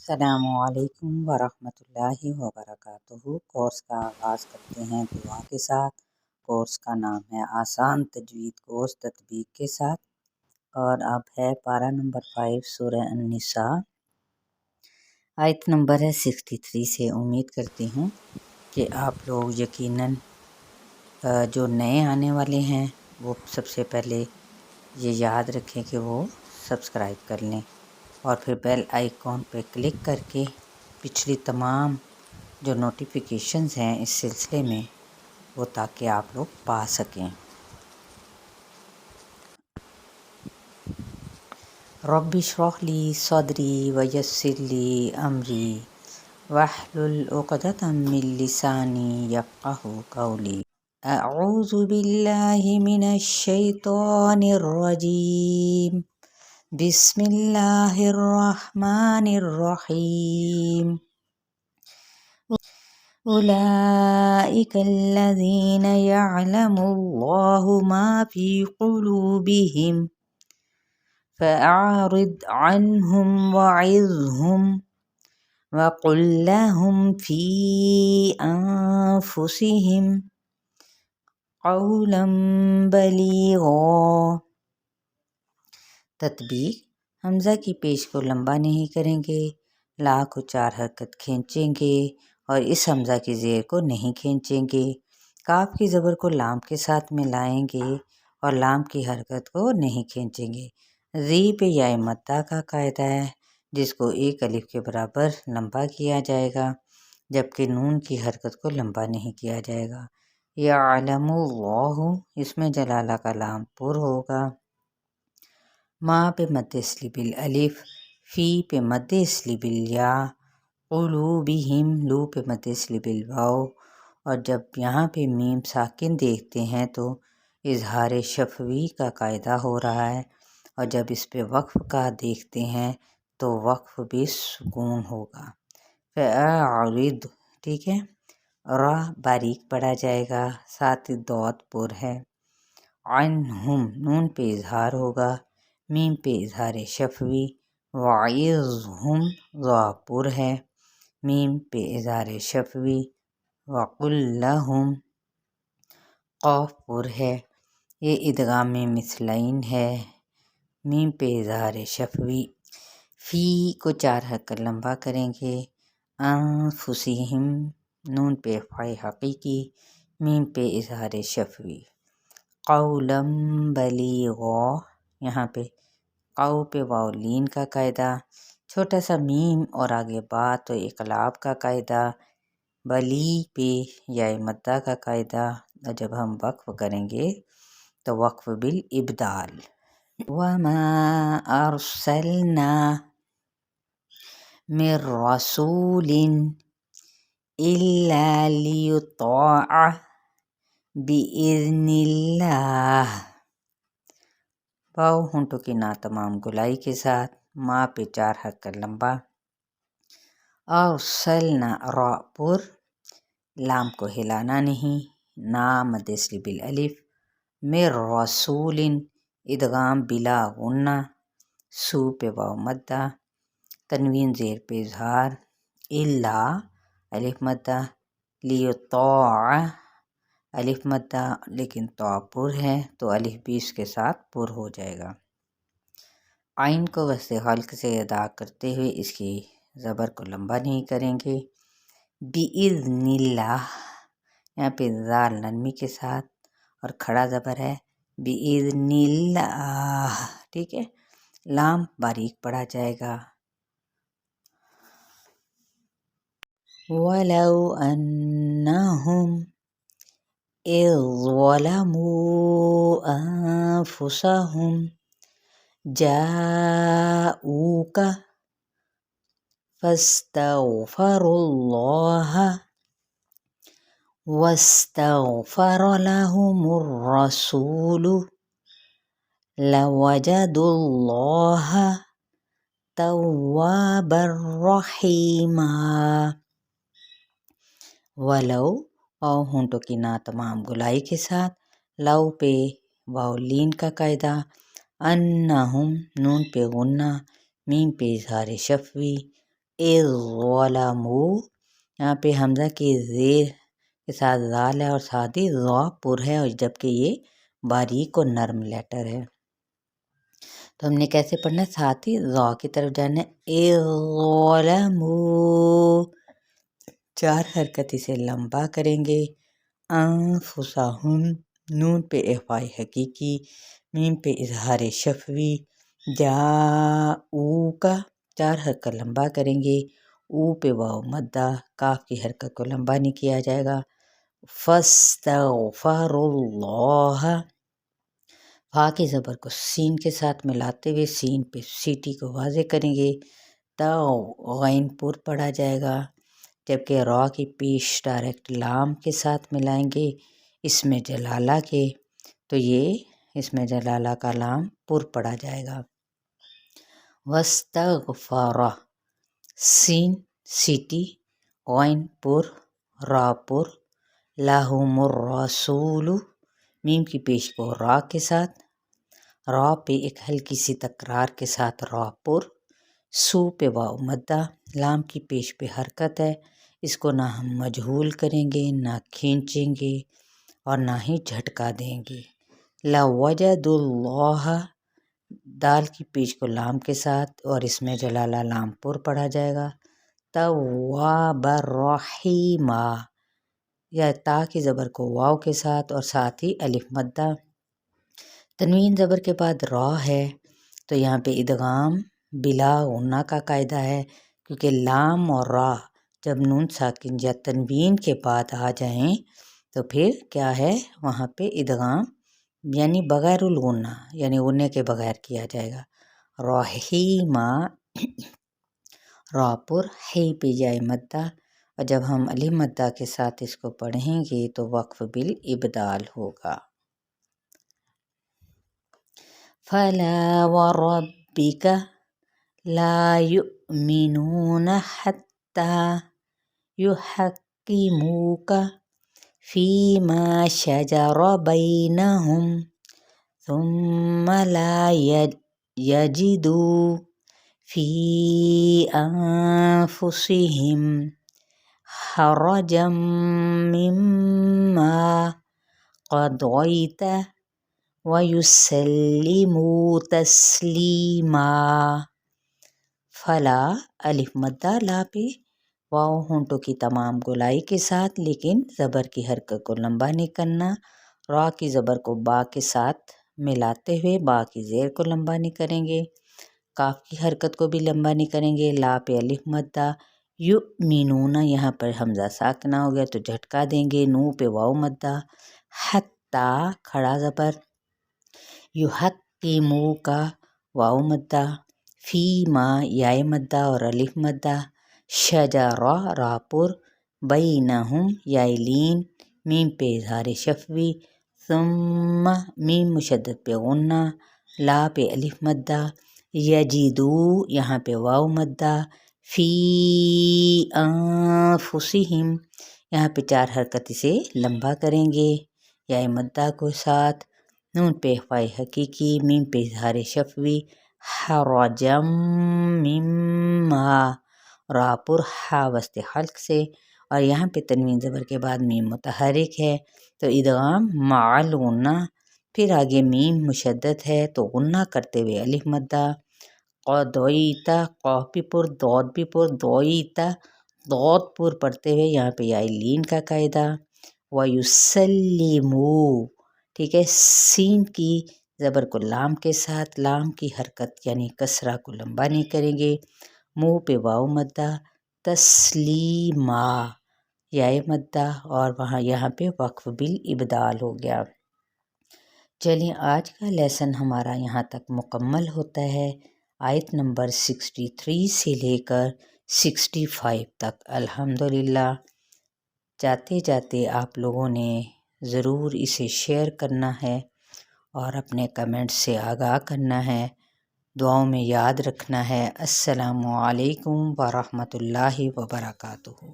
السلام علیکم ورحمۃ اللہ وبرکاتہ۔ کورس کا آغاز کرتے ہیں دعا کے ساتھ۔ کورس کا نام ہے آسان تجوید کورس تطبیق کے ساتھ، اور اب ہے پارہ نمبر 5 سورہ النساء، آیت نمبر ہے 63 سے۔ امید کرتی ہوں کہ آپ لوگ یقیناً جو نئے آنے والے ہیں وہ سب سے پہلے یہ یاد رکھیں کہ وہ سبسکرائب کر لیں اور پھر بیل آئیکن پہ کلک کر کے پچھلی تمام جو نوٹیفیکیشنز ہیں اس سلسلے میں وہ تاکہ آپ لوگ پا سکیں۔ رب اشرح لی صدری ویسر لی امری واحلل عقدۃ من لسانی یفقہوا قولی۔ اعوذ باللہ من الشیطان الرجیم، بسم اللہ الرحمن الرحیم۔ اولئک الذین یعلم اللہ ما فی قلوبہم فأعرض عنہم وعظہم وقل لہم فی انفسہم قولا بلیغا۔ تطبیق: حمزہ کی پیش کو لمبا نہیں کریں گے، لا کو 4 حرکت کھینچیں گے اور اس حمزہ کی زیر کو نہیں کھینچیں گے۔ کاف کی زبر کو لام کے ساتھ ملائیں گے اور لام کی حرکت کو نہیں کھینچیں گے۔ ری پہ یا مدہ کا قاعدہ ہے جس کو 1 الف کے برابر لمبا کیا جائے گا، جبکہ نون کی حرکت کو لمبا نہیں کیا جائے گا۔ یعلم اللہ، اس میں جلالہ کا لام پر ہوگا۔ ما پہ مد اصلی بالالف، فی پہ مد اصلی بالیا، قلوبہم لو پہ مد اصلی بالواو، اور جب یہاں پہ میم ساکن دیکھتے ہیں تو اظہار شفوی کا قاعدہ ہو رہا ہے، اور جب اس پہ وقف کا دیکھتے ہیں تو وقف بھی سکون ہوگا۔ فَأَعْرِضْ، ٹھیک ہے، را باریک پڑھا جائے گا، ساتھ ضاد پر ہے۔ عنہم، نون پہ اظہار ہوگا، میم پہ اظہار شفوی۔ وعظہم، ضا پر ہے، میم پہ اظہار شفوی۔ وقل لہم، قاف پر ہے، یہ ادغام مثلین ہے، میم پہ اظہار شفوی۔ فی کو 4 حرکت لمبا کریں گے۔ انفسہم، نون پہ فائی حقیقی، میم پہ اظہار شفوی۔ قولا بلیغا، یہاں پہ قو پہ واو لین کا قاعدہ، چھوٹا سا میم اور آگے با تو اقلاب کا قاعدہ، بلی پہ یا مدہ کا قاعدہ، اور جب ہم وقف کریں گے تو وقف بالابدال۔ وما ارسلنا من رسول الا لیطاع باذن اللہ۔ واو ہونٹوں کی ناتمام گلائی کے ساتھ، ما پہ 4 حرکت لمبا۔ ارسلنا، را پر، لام کو ہلانا نہیں، نا مد اصلی بالالف۔ من رسول، ادغام بلا غنہ، سو پہ واو مدہ، تنوین زیر پہ اظہار، الا الف مدہ، لیطاع الف مدہ لیکن طا پر ہے تو الف بھی اس کے ساتھ پر ہو جائے گا۔ عین کو وسط حلق سے ادا کرتے ہوئے اس کی زبر کو لمبا نہیں کریں گے۔ بِإِذْنِ اللہ، یہاں پہ زال نرمی کے ساتھ اور کھڑا زبر ہے، بِإِذْنِ اللہ، ٹھیک ہے، لام باریک پڑھا جائے گا۔ وَلَوْ أَنَّهُمْ إِذْ ظَلَمُوا أَنفُسَهُمْ جَاءُوكَ فَاسْتَغْفَرُوا اللَّهَ وَاسْتَغْفَرَ لَهُمُ الرَّسُولُ لَوَجَدُوا اللَّهَ توابا رحیما۔ ولو، واو ہونٹوں کی ناتمام گلائی کے ساتھ، لو پہ واو لین کا قاعدہ، انہم، نون پہ غنہ، میم پہ اظہار شفوی، ज़लमू, यहाँ पे हमज़ा की ज़ेर के साथ ज़ाल है और साथ ही ज़ा पुर है, और जबकि ये बारीक और नरम लेटर है। तो हमने कैसे पढ़ना है, साथ ही ज़ा की तरफ जाना है। ज़लमू, 4 हरकत इसे लंबा करेंगे। अनफुसहुम, नून पे इफ़ाए हकीकी, मीम पे इजहार शफवी। जाऊ का 4 हरकत लंबा करेंगे। ऊ पे वाव मद्दा, काफ की हरकत को लंबा नहीं किया जाएगा। फस्तगफरुल्लाह, फा की ज़बर को सीन के साथ मिलाते हुए सीन पे सीटी को वाज़े करेंगे। गैन पुर पढ़ा जाएगा, जबकि रॉ की पेश डायरेक्ट लाम के साथ मिलाएंगे इसमें जलाला के, तो ये इसमें जलाला का लाम पुर पढ़ा जाएगा। वस्तगफरा, सीन सीटी, गैन पुर, रा पुर। लाहुमुर रसूलु, मीम की पेश को रा के साथ, रा पे एक हल्की सी तकरार के साथ रा पुर। सू पे वाव मद्दा, लाम की पेश पे हरकत है, इसको ना हम मजहूल करेंगे, ना खींचेंगे और ना ही झटका देंगे। लवजदुल्लाह, दाल की पेश को लाम के साथ और इसमें जलाला लाम पुर पढ़ा जाएगा। तव्वाबर्रहीमा, या ता की ज़बर को वाव के साथ और साथ ही अलिफ मद्दा। तनवीन ज़बर के बाद रा है, तो यहाँ पे इदगाम बिला गुन्ना का कायदा है, क्योंकि लाम और रा जब नून साकिन या तनवीन के बाद आ जाएं तो फिर क्या है, वहाँ पे इदगाम यानी बगैरुल गुन्ना, यानी गुन्ने के बगैर किया जाएगा। रहीमा, रापुर है पे जाए मद्दा, और जब हम अली मद्दा के साथ इसको पढ़ेंगे तो वक्फ बिल इबदाल होगा। फला वरब्बिका ला युमिनून हत्ता युहक्किमूका फीमा शजर बैनहुम सुम्मा ला यजिदू फी अनफुसिहिम हरजम मिम्मा क़ज़यत वयुसल्लिमू तस्लीमा। फला, अलिफ मद्दा ला पे, वाव होंठों की तमाम गोलाई के साथ, लेकिन ज़बर की हरकत को लंबा नहीं करना। रा की ज़बर को बा के साथ मिलाते हुए बा की ज़ेर को लंबा नहीं करेंगे। काफ की हरकत को भी लंबा नहीं करेंगे। ला पे अलिफ मद्दा। युमिनूना, यहाँ पर हमज़ा साकना हो गया तो झटका देंगे। नू पे वाव मद्दा। हत्ता, खड़ा ज़बर। युहक्किमू का वाव मद्दा। फीमा, याए मद्दा और अलिफ मद्दा। शजरा, रापुर। बैनहुम, याए लीन, मीम पे इज़हार शफवी। सुम्मा, मीम मुशद्दद पे गुन्ना। ला पे अलिफ मद्दा। यजिदू, यहाँ पे वाव मद्दा। फी अनफुसिहिम, यहाँ पे 4 हरकत इसे लंबा करेंगे याए मद्दा को साथ। नून पे इख़फ़ाए हकीकी, मीम पे इज़हार शफवी। हरजम मिम्मा, रापुर हा वस्ते हल्क से, और यहाँ पे तनवीन ज़बर के बाद मीम मुतहरिक है तो इदगाम माअल गुन्ना, फिर आगे मीम मुशद्दद है तो गुन्ना करते हुए अलिफ मद्दा। क़ज़यता, क़ाफ भी पुर, दौद भी पुर, दोईता, दौद पुर पढ़ते हुए यहाँ पे याए लीन का कायदा। वयुसल्लिमू, ठीक है, सीन की ज़बर को लाम के साथ, लाम की हरकत यानी कसरा को लंबा नहीं करेंगे। मुँह पे वाव मद्दा। तस्लीमा, याए मद्दा, और वहाँ यहाँ पे वक्फ बिल इबदाल हो गया। चलिए आज का लेसन हमारा यहाँ तक मुकम्मल होता है। आयत नंबर 63 से लेकर 65 तक अल्हम्दुलिल्लाह। जाते जाते आप लोगों ने ज़रूर इसे शेयर करना है और अपने कमेंट्स से आगाह करना है, दुआओं में याद रखना है। अस्सलामु अलैकुम व रहमतुल्लाहि व बरकातुहू।